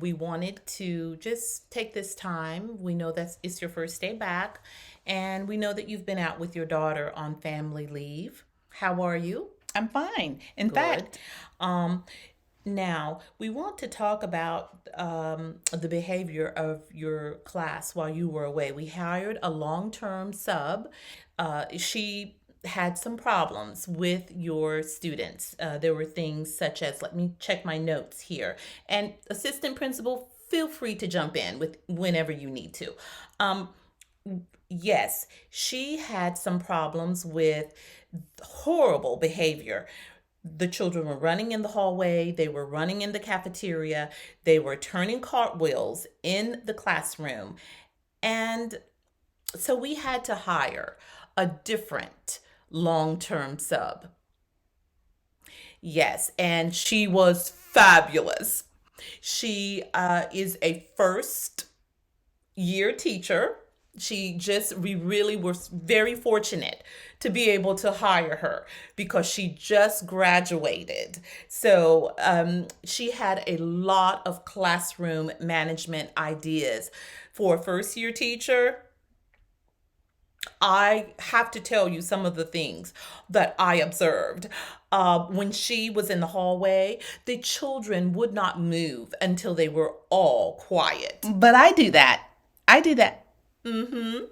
We wanted to just take this time. We know that it's your first day back, and we know that you've been out with your daughter on family leave. How are you? I'm fine. In Good. fact, Um, Now, we want to talk about the behavior of your class while you were away. We hired a long term sub. She had some problems with your students. There were things such as, let me check my notes here. And assistant principal, feel free to jump in with whenever you need to. Um, yes, she had some problems with horrible behavior. The children were running in the hallway, they were running in the cafeteria, they were turning cartwheels in the classroom. And so we had to hire a different long term sub. Yes, and she was fabulous. She is a first year teacher. We really were very fortunate to be able to hire her because she just graduated. So she had a lot of classroom management ideas. For a first year teacher, I have to tell you some of the things that I observed. When she was in the hallway, the children would not move until they were all quiet. but I do that. I do that. Mm-hmm.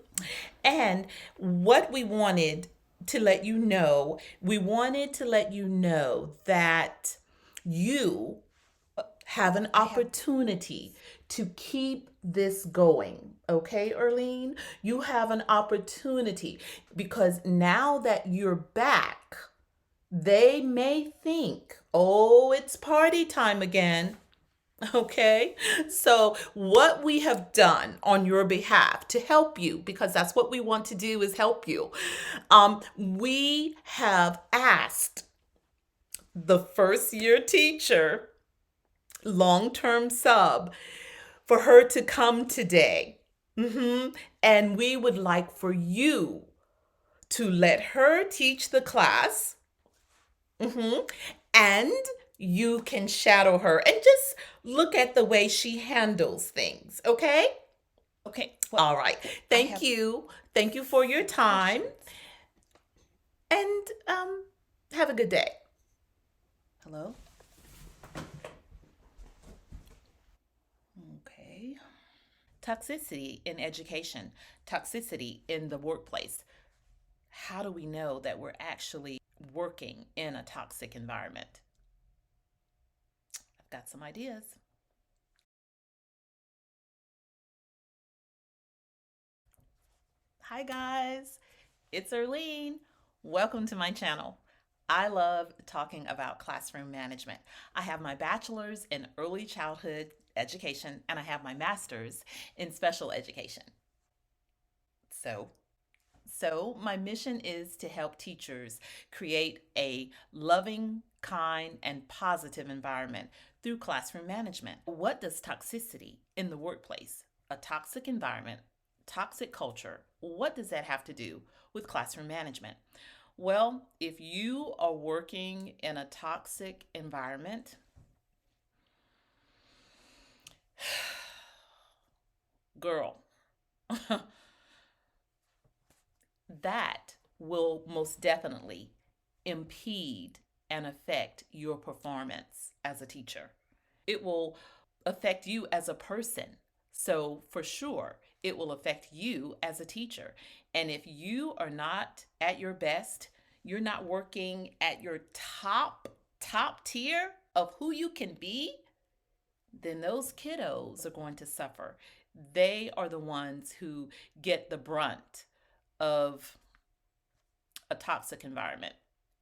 And what we wanted to let you know that you have an I have. opportunity to keep this going. Okay, Erlene? You have an opportunity because now that you're back, they may think, oh, it's party time again. Okay, so what we have done on your behalf to help you, because that's what we want to do is help you, we have asked the first year teacher, long term sub, for her to come today. And we would like for you to let her teach the class. And you can shadow her and just look at the way she handles things, okay? Okay, well, All right. I Thank have you. Thank you for your some time questions. and have a good day. Hello? Okay. Toxicity in education, toxicity in the workplace. How do we know that we're actually working in a toxic environment? I've got some ideas. Hi, guys. It's Erlene. Welcome to my channel. I love talking about classroom management. I have my bachelor's in early childhood education and I have my master's in special education. So, my mission is to help teachers create a loving, kind, and positive environment through classroom management. What does toxicity in the workplace, a toxic environment, toxic culture, what does that have to do with classroom management? Well, if you are working in a toxic environment, girl, that will most definitely impede and affect your performance as a teacher. It will affect you as a person. So, for sure, it will affect you as a teacher. And if you are not at your best, you're not working at your top tier of who you can be, then those kiddos are going to suffer. They are the ones who get the brunt of a toxic environment.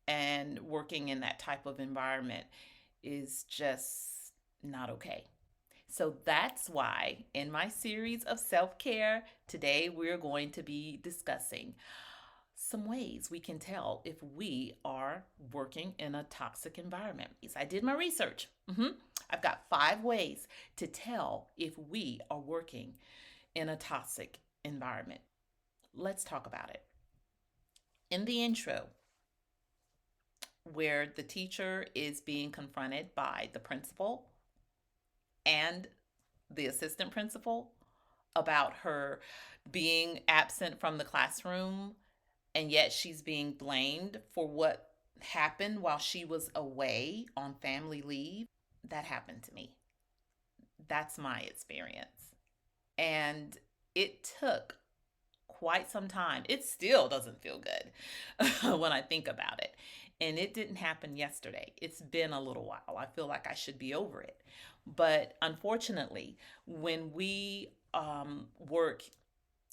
And working in that type of environment is just not okay. So that's why in my series of self care, today we're going to be discussing some ways we can tell if we are working in a toxic environment. Yes, I did my research. I've got 5 ways to tell if we are working in a toxic environment. Let's talk about it. In the intro, where the teacher is being confronted by the principal and the assistant principal about her being absent from the classroom, and yet she's being blamed for what happened while she was away on family leave. That happened to me. That's my experience. And it took quite some time. It still doesn't feel good when I think about it. And it didn't happen yesterday. It's been a little while. I feel like I should be over it. But unfortunately, when we work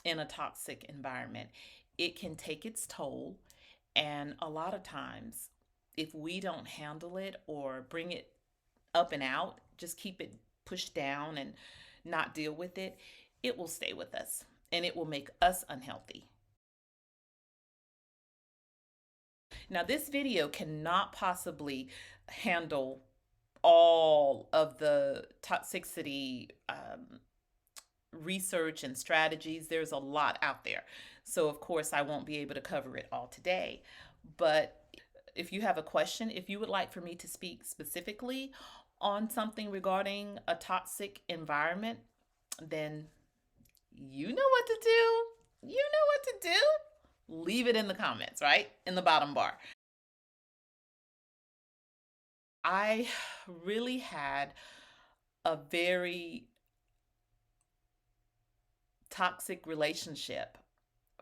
in a toxic environment, it can take its toll. And a lot of times, if we don't handle it or bring it up and out, just keep it pushed down and not deal with it, it will stay with us and it will make us unhealthy. Now, this video cannot possibly handle all of the toxicity research and strategies. There's a lot out there. So, of course, I won't be able to cover it all today. But if you have a question, if you would like for me to speak specifically on something regarding a toxic environment, then you know what to do. You know what to do. Leave it in the comments, right? In the bottom bar. I really had a very toxic relationship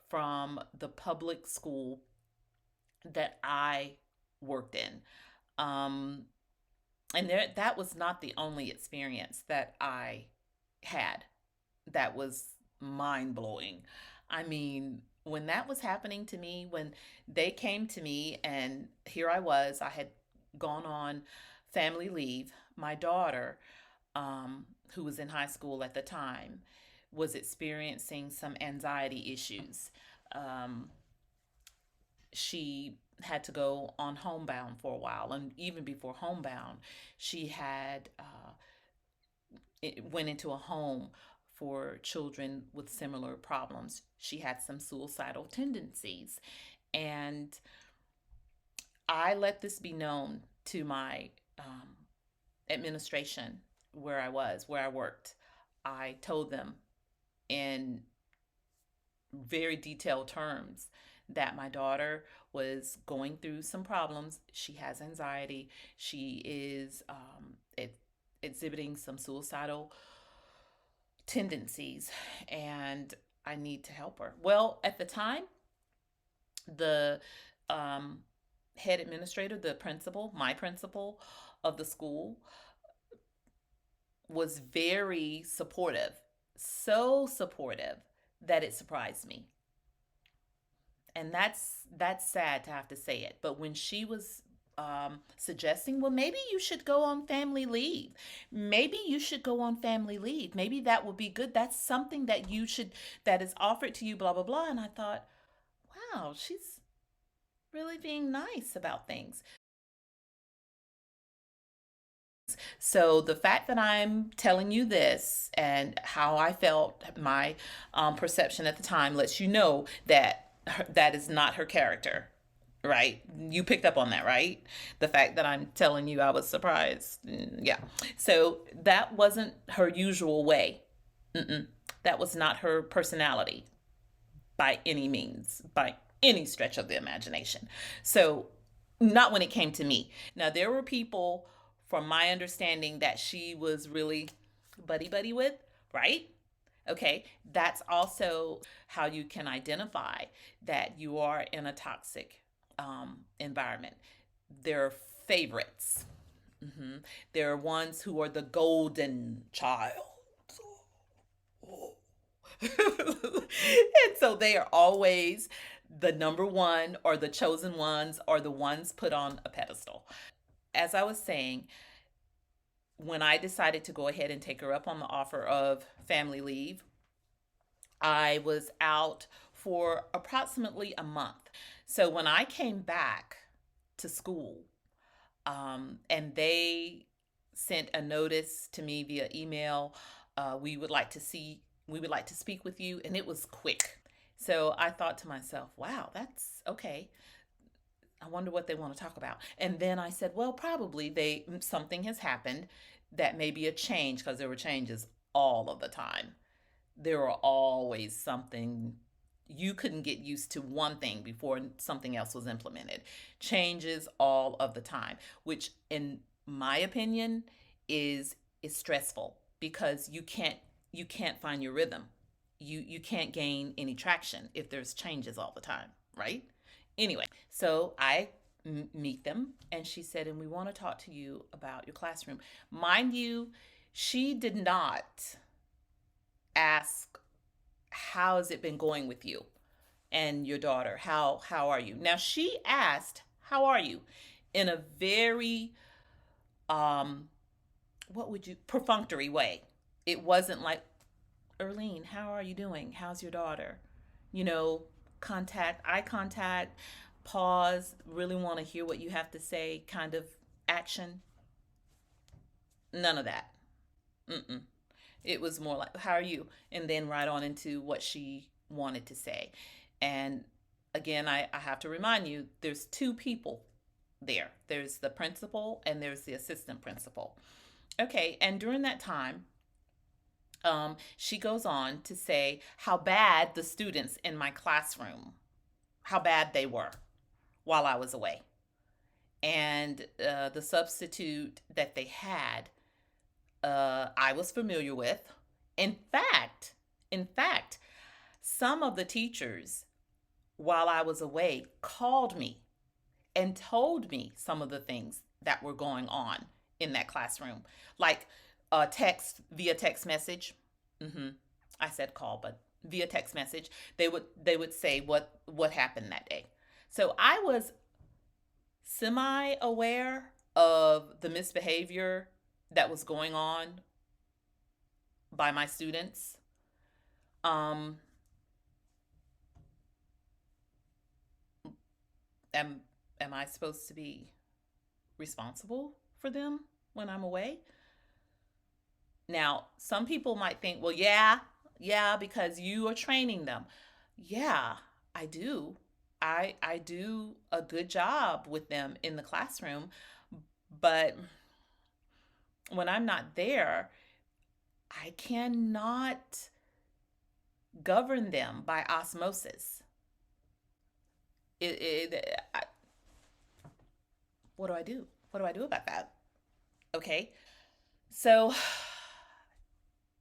from the public school that I worked in. And that was not the only experience that I had that was mind blowing. I mean, when that was happening to me, when they came to me, and here I had gone on family leave. My daughter, who was in high school at the time, was experiencing some anxiety issues. She had to go on homebound for a while, and even before homebound, she had went into a home for children with similar problems. She had some suicidal tendencies, and I let this be known to my administration where I worked. I told them in very detailed terms that my daughter was going through some problems. She has anxiety. She is exhibiting some suicidal tendencies, and I need to help her. Well, at the time, the head administrator, the principal, my principal of the school, was very supportive, so supportive that it surprised me. And that's sad to have to say it. But when she was suggesting, well, maybe you should go on family leave. Maybe you should go on family leave. Maybe that would be good. That's something that you should, that is offered to you, blah, blah, blah. And I thought, wow, she's really being nice about things. So the fact that I'm telling you this and how I felt, my perception at the time, lets you know that that is not her character, right? You picked up on that, right? The fact that I'm telling you I was surprised. Yeah. So that wasn't her usual way. Mm-mm. That was not her personality by any means, by any stretch of the imagination. So, not when it came to me. Now, there were people, from my understanding, that she was really buddy buddy with, right? Okay, that's also how you can identify that you are in a toxic environment. There are favorites. Mm-hmm. There are ones who are the golden child. And so they are always the number one, or the chosen ones, or the ones put on a pedestal. As I was saying, when I decided to go ahead and take her up on the offer of family leave, I was out for approximately a month. So when I came back to school, and they sent a notice to me via email, we would like to speak with you, and it was quick. So I thought to myself, wow, that's okay. I wonder what they want to talk about. And then I said, well, probably something has happened that may be a change, because there were changes all of the time. There were always something. You couldn't get used to one thing before something else was implemented. Changes all of the time, which in my opinion is stressful because you can't find your rhythm. You can't gain any traction if there's changes all the time, right? Anyway, so I meet them, and she said, and we want to talk to you about your classroom. Mind you, she did not ask, how has it been going with you and your daughter? How are you? Now she asked, how are you, in a very what would you perfunctory way. It wasn't like, Erlene, how are you doing? How's your daughter? You know, eye contact, pause, really want to hear what you have to say, kind of action. None of that. Mm-mm. It was more like, how are you? And then right on into what she wanted to say. And again, I have to remind you, there's two people there. There's the principal and there's the assistant principal. Okay, and during that time, she goes on to say how bad the students in my classroom, how bad they were while I was away. And the substitute that they had, I was familiar with. In fact, in fact, some of the teachers while I was away called me and told me some of the things that were going on in that classroom, like via text message. Mm-hmm. I said call, but via text message, they would say what happened that day. So I was semi aware of the misbehavior that was going on by my students. Um, am am I supposed to be responsible for them when I'm away? Now, some people might think, well, yeah, because you are training them. Yeah, I do. I do a good job with them in the classroom, but when I'm not there, I cannot govern them by osmosis. What do I do? What do I do about that? Okay. So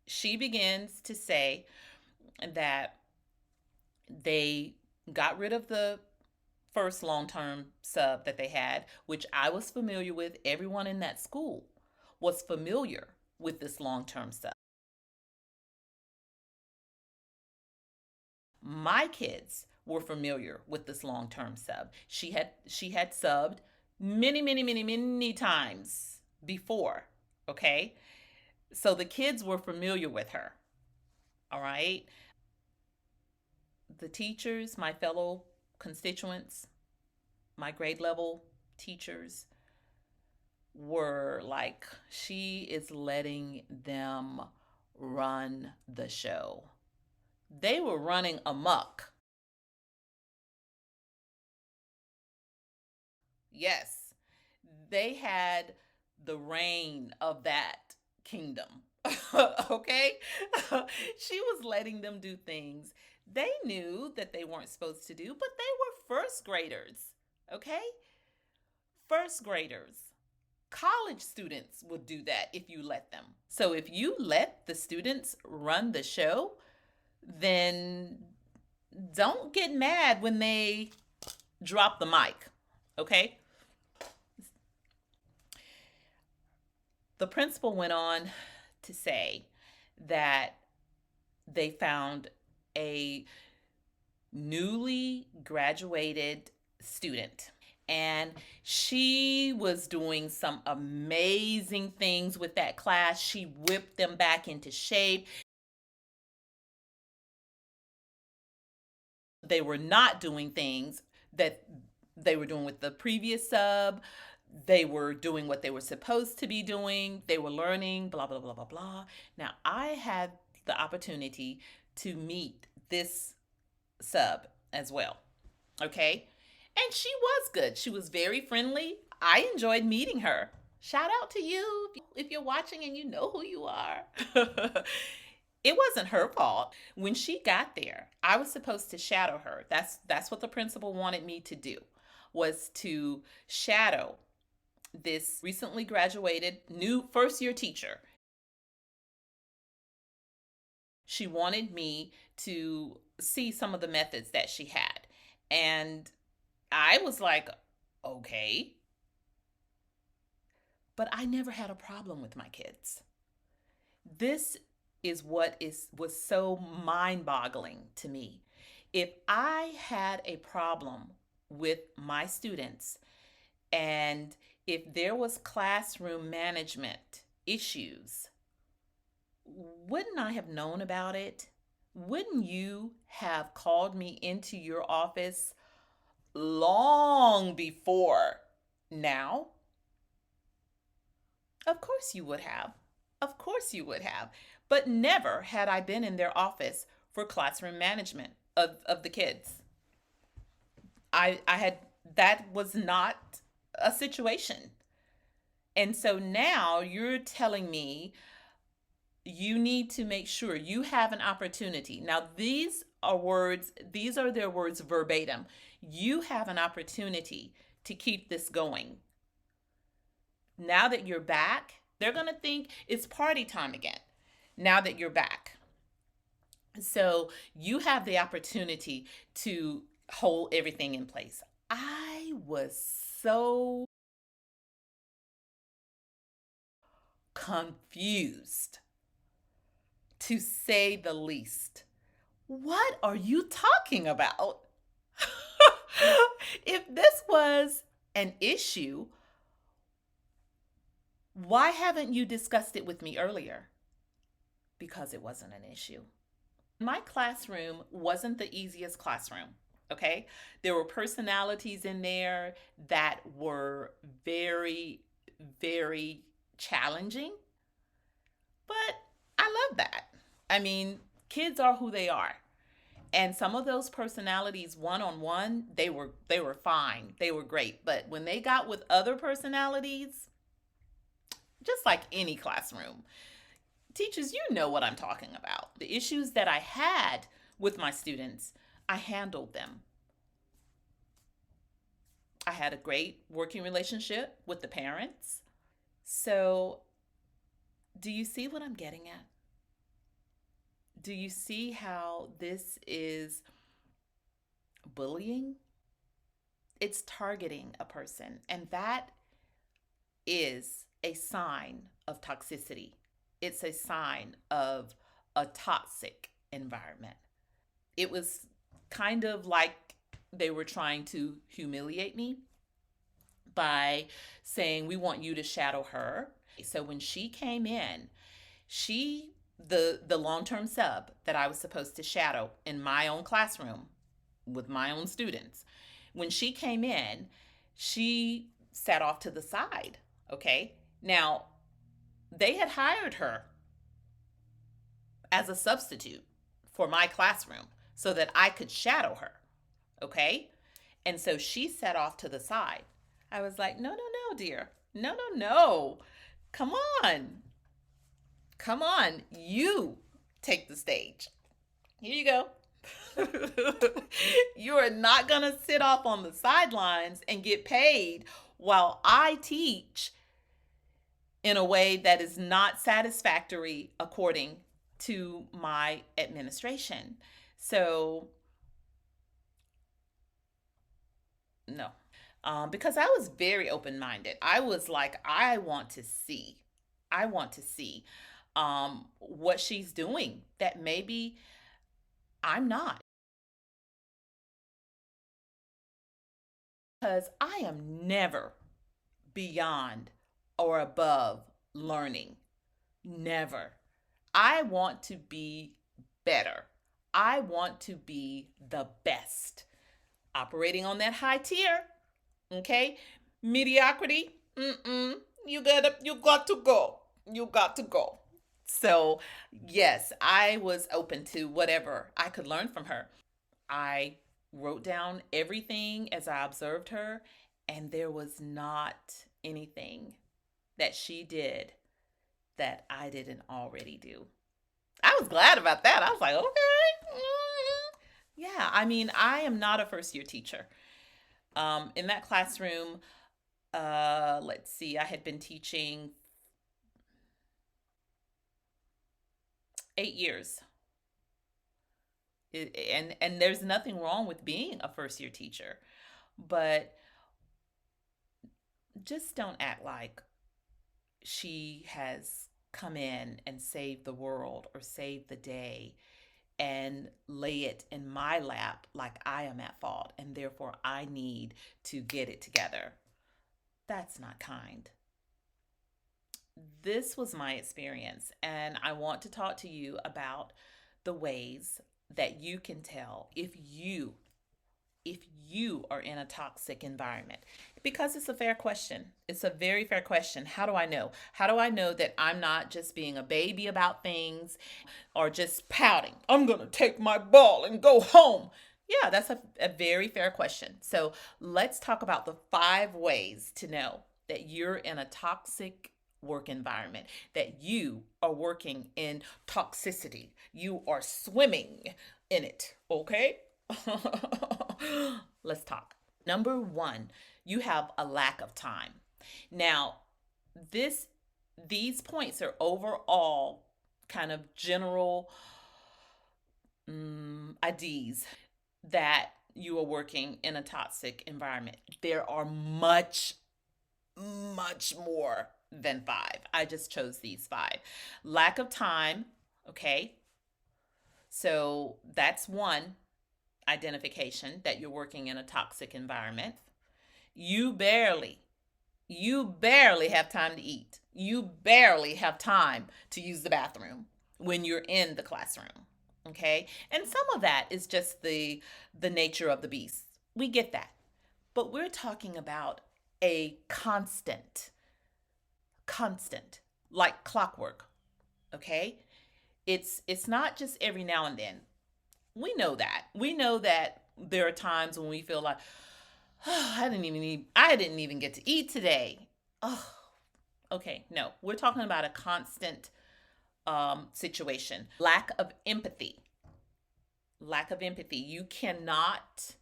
she begins to say that they got rid of the first long term sub that they had, which I was familiar with. Everyone in that school was familiar with this long term sub. My kids were familiar with this long term sub. She had subbed many times before. Okay. So the kids were familiar with her. All right. The teachers, my fellow constituents, my grade level teachers, were like, she is letting them run the show. They were running amok. Yes, they had the reign of that kingdom. Okay? She was letting them do things they knew that they weren't supposed to do, but they were first graders. Okay? First graders. College students would do that if you let them. So if you let the students run the show, then don't get mad when they drop the mic. Okay? The principal went on to say that they found a newly graduated student, and she was doing some amazing things with that class. She whipped them back into shape. They were not doing things that they were doing with the previous sub. They were doing what they were supposed to be doing. They were learning, blah, blah, blah, blah, blah. Now, I had the opportunity to meet this sub as well. Okay. And she was good. She was very friendly. I enjoyed meeting her. Shout out to you if you're watching and you know who you are. It wasn't her fault. When she got there, I was supposed to shadow her. That's what the principal wanted me to do, was to shadow this recently graduated new first year teacher. She wanted me to see some of the methods that she had. And I was like, okay. But I never had a problem with my kids. This is what was so mind-boggling to me. If I had a problem with my students, and if there was classroom management issues, wouldn't I have known about it? Wouldn't you have called me into your office long before now? Of course you would have. Of course you would have. But never had I been in their office for classroom management of the kids. I had, that was not a situation. And so now you're telling me you need to make sure you have an opportunity. Now, these are their words verbatim. You have an opportunity to keep this going. Now that you're back, they're going to think it's party time again. Now that you're back. So you have the opportunity to hold everything in place. I was so confused, to say the least. What are you talking about? If this was an issue, why haven't you discussed it with me earlier? Because it wasn't an issue. My classroom wasn't the easiest classroom, okay? There were personalities in there that were very, very challenging, but I love that. I mean, kids are who they are. And some of those personalities one on one, they were fine. They were great. But when they got with other personalities, just like any classroom, teachers, you know what I'm talking about. The issues that I had with my students, I handled them. I had a great working relationship with the parents. So, do you see what I'm getting at? Do you see how this is bullying? It's targeting a person, and that is a sign of toxicity. It's a sign of a toxic environment. It was kind of like they were trying to humiliate me by saying, we want you to shadow her. So when she came in, she the long-term sub that I was supposed to shadow in my own classroom with my own students, when she came in, she sat off to the side. Okay, now they had hired her as a substitute for my classroom so that I could shadow her. Okay, and so she sat off to the side. I was like, no, no, no, dear, no, no, no, come on, come on, you take the stage. Here you go. You are not going to sit off on the sidelines and get paid while I teach in a way that is not satisfactory according to my administration. So, no. Because I was very open minded. I was like, I want to see. I want to see what she's doing that maybe I'm not. Because I am never beyond or above learning. Never. I want to be better. I want to be the best. Operating on that high tier, okay? Mediocrity, you got to go. You got to go. So, yes, I was open to whatever I could learn from her. I wrote down everything as I observed her, and there was not anything that she did that I didn't already do. I was glad about that. I was like, okay. Yeah, I mean, I am not a first year teacher. In that classroom, let's see, I had been teaching 8 years. And there's nothing wrong with being a first year teacher, but just don't act like she has come in and saved the world or saved the day and lay it in my lap like I am at fault and therefore I need to get it together. That's not kind. This was my experience, and I want to talk to you about the ways that you can tell if you are in a toxic environment, because it's a fair question. It's a very fair question. How do I know? How do I know that I'm not just being a baby about things or just pouting? I'm going to take my ball and go home. Yeah, that's a very fair question. So let's talk about the 5 ways to know that you're in a toxic work environment, that you are working in toxicity. You are swimming in it, okay? Let's talk. Number 1, you have a lack of time. Now, this these points are overall kind of general ideas that you are working in a toxic environment. There are much more than 5. I just chose these 5. Lack of time, okay? So that's one identification that you're working in a toxic environment. You barely have time to eat. You barely have time to use the bathroom when you're in the classroom. Okay? And some of that is just the nature of the beast. We get that. But we're talking about a constant, like clockwork. Okay? It's not just every now and then. We know that. We know that there are times when we feel like, oh, I didn't even get to eat today. Oh, okay. No, we're talking about a constant situation. Lack of empathy. Lack of empathy. You cannot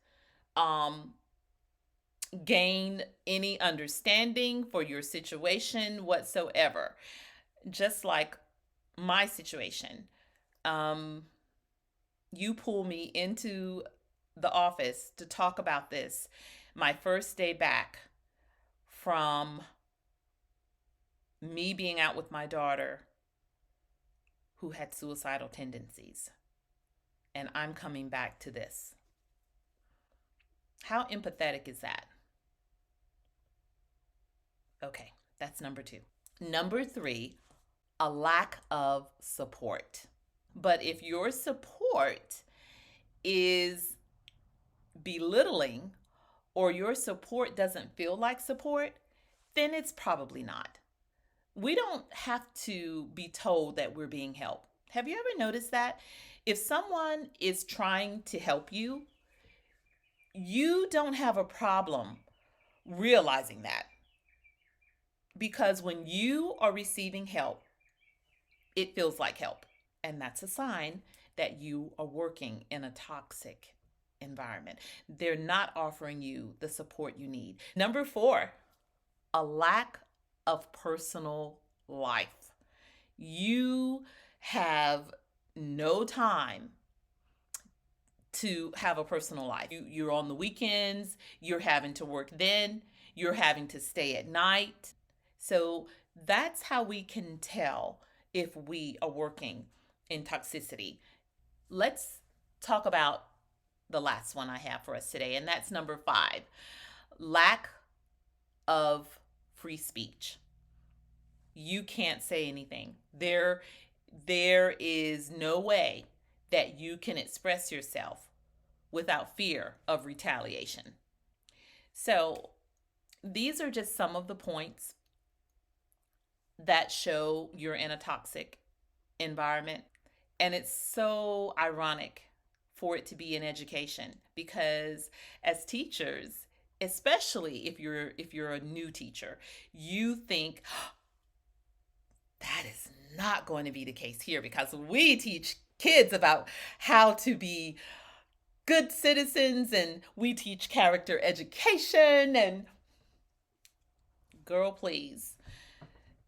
gain any understanding for your situation whatsoever. Just like my situation. You pull me into the office to talk about this my first day back from me being out with my daughter who had suicidal tendencies. And I'm coming back to this. How empathetic is that? Okay, that's number 2. Number 3, a lack of support. But if your support is belittling or your support doesn't feel like support, then it's probably not. We don't have to be told that we're being helped. Have you ever noticed that? If someone is trying to help you, you don't have a problem realizing that. Because when you are receiving help, it feels like help. And that's a sign that you are working in a toxic environment. They're not offering you the support you need. Number 4, a lack of personal life. You have no time to have a personal life. You're on the weekends, you're having to work then, you're having to stay at night. So that's how we can tell if we are working in toxicity. Let's talk about the last one I have for us today, and that's number 5, lack of free speech. You can't say anything. There is no way that you can express yourself without fear of retaliation. So these are just some of the points that show you're in a toxic environment. And it's so ironic for it to be in education, because as teachers, especially if you're a new teacher, you think, That is not going to be the case here because we teach kids about how to be good citizens and we teach character education. And girl, please,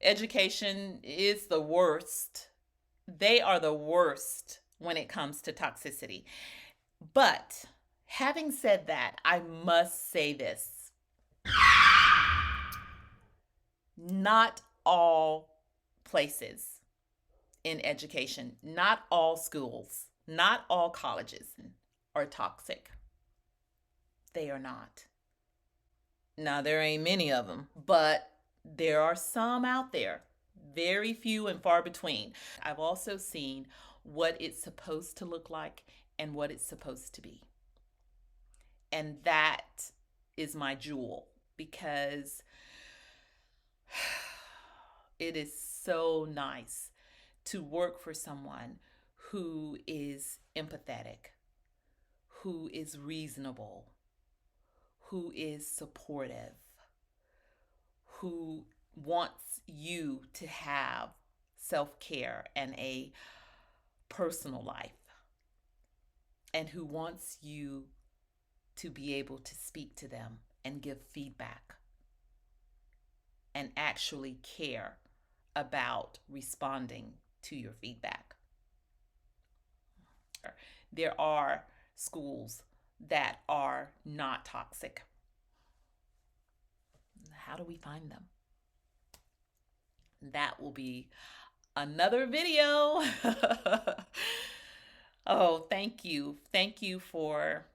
education is the worst. They are the worst when it comes to toxicity. But having said that, I must say this: not all places in education, not all schools, not all colleges are toxic. They are not. Now, there ain't many of them, but there are some out there, very few and far between. I've also seen what it's supposed to look like and what it's supposed to be. And that is my jewel because it is so nice to work for someone who is empathetic, who is reasonable, who is supportive, who wants you to have self-care and a personal life, and who wants you to be able to speak to them and give feedback and actually care about responding to your feedback. There are schools that are not toxic. How do we find them? That will be another video. Oh, thank you. Thank you for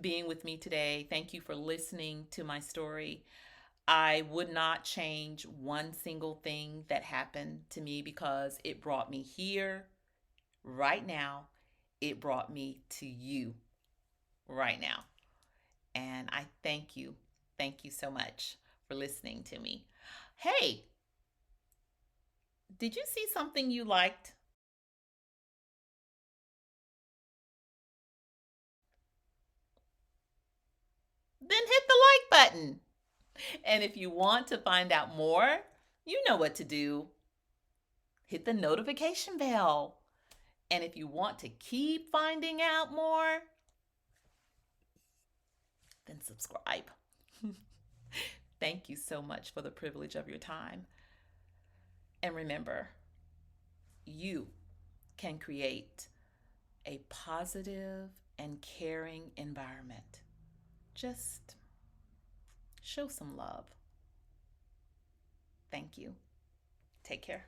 being with me today. Thank you for listening to my story. I would not change one single thing that happened to me because it brought me here right now. It brought me to you right now. And I thank you. Thank you so much for listening to me. Hey, did you see something you liked? Then hit the like button. And if you want to find out more, you know what to do. Hit the notification bell. And if you want to keep finding out more, then subscribe. Thank you so much for the privilege of your time. And remember, you can create a positive and caring environment. Just show some love. Thank you. Take care.